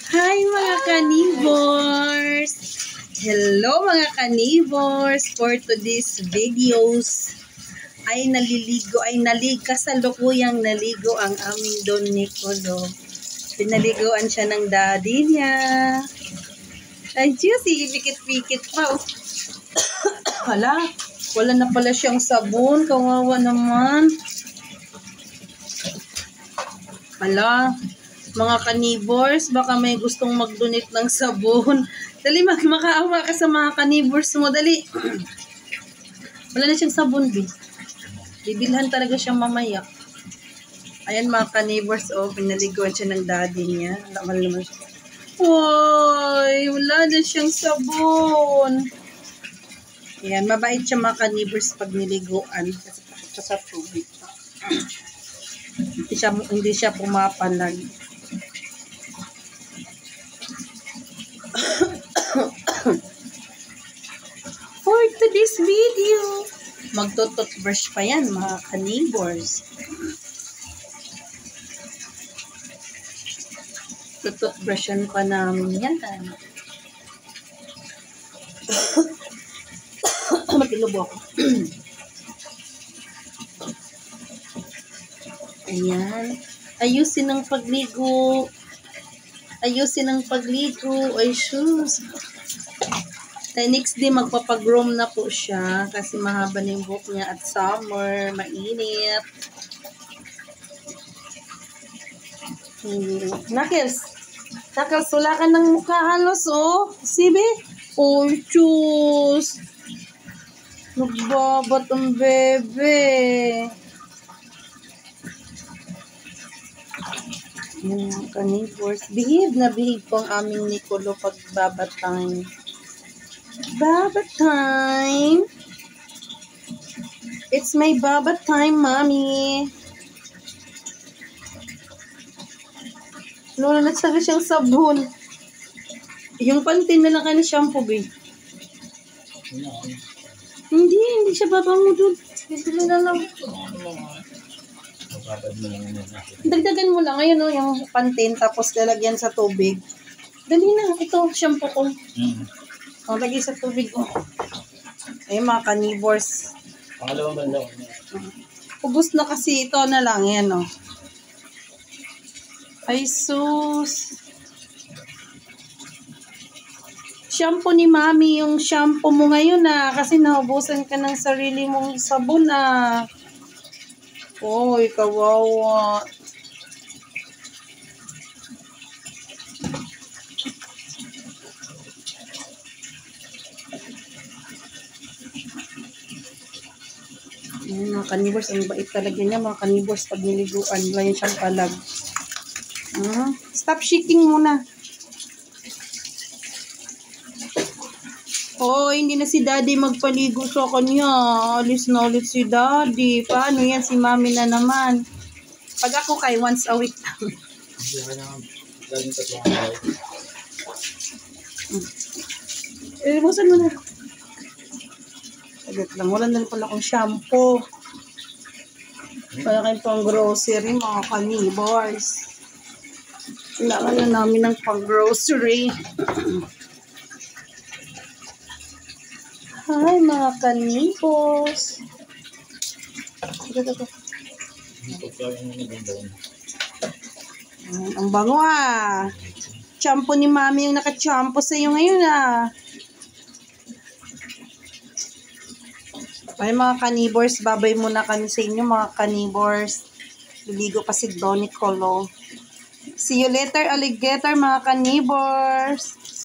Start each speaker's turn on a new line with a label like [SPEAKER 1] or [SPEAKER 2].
[SPEAKER 1] Hi mga kanibors! Hello mga kanibors! For today's videos ay kasalukuyang naligo ang aming Don Nicolo. Pinaliguan siya ng daddy niya. Ay, juicy! Pikit-pikit pa. Hala, wala na pala siyang sabon. Kawawa naman. Hala, mga kanibors, baka may gustong mag-donate ng sabon. Dali, makaawa ka sa mga kanibors mo. Dali. Wala na siyang sabon, B. Bibilhan talaga siyang mamaya. Ayan mga kanibors, oh, pinaliguan siya ng daddy niya. Laman naman siya. Hoy, wala na siyang sabon. Ayan, mabait siya mga kanibors pag niliguan. Kasi pakita sa tubig. Hindi siya pumapalag. For today's video, magtututbrush pa yan mga kanibors. Tututbrushan pa namin yan. Matilubo ako. Ayan. Ayusin ang pagligo. Ayusin ang pagligo. Ay, shoes. Ay, next day, magpapagroom na po siya. Kasi mahaba na yung buhok niya at summer. Mainit. Knuckles. Knuckles, wala ka ng mukha halos, oh. Sibi? Oh, shoes. Nagbabat ang bebe. Kanibors. Behave na behave po ang aming Nicolo pag baba time. Baba time. It's my baba time, mommy. Wala na talaga siyang sabon. Yung pantin na lang ka na shampoo, babe. Hindi siya babango doon. Ito na lang. Dagdagan mo lang ngayon, oh, yung pantin, tapos lalagyan sa tubig. Dali na, ito, shampoo ko. O, lagay sa tubig, oh. Ayun, mga kanibors.
[SPEAKER 2] Pangalawang banda.
[SPEAKER 1] Ubus na kasi ito na lang, yan, oh. Ay, sus. Shampoo ni mami, yung shampoo mo ngayon, ah. Kasi naubusan ka ng sarili mong sabon, ah. Oy, kawawa. Mga kanibors, ang bait talaga niya, mga kanibors, pag niliguan, wala yan siyang palag. Stop shaking muna. Oh, hindi na si daddy magpaligo sa kanya. Alis na ulit si daddy. Paano yan? Si mami na naman. Pag ako kay once a week lang. Busan mo na. Agad lang. Wala na pala akong shampoo. Wala kayong pang grocery, mga kanibors. Kailangan na namin ng pang grocery. Hi, mga kanibors. Ito. Ang bango, ah. Shampoo ni mami yung naka-shampoo sa'yo ngayon, ah. Ay, mga kanibors, babay muna kami sa inyo, mga kanibors. Liligo pa si Don Nicolo. See you later, alligator, mga kanibors.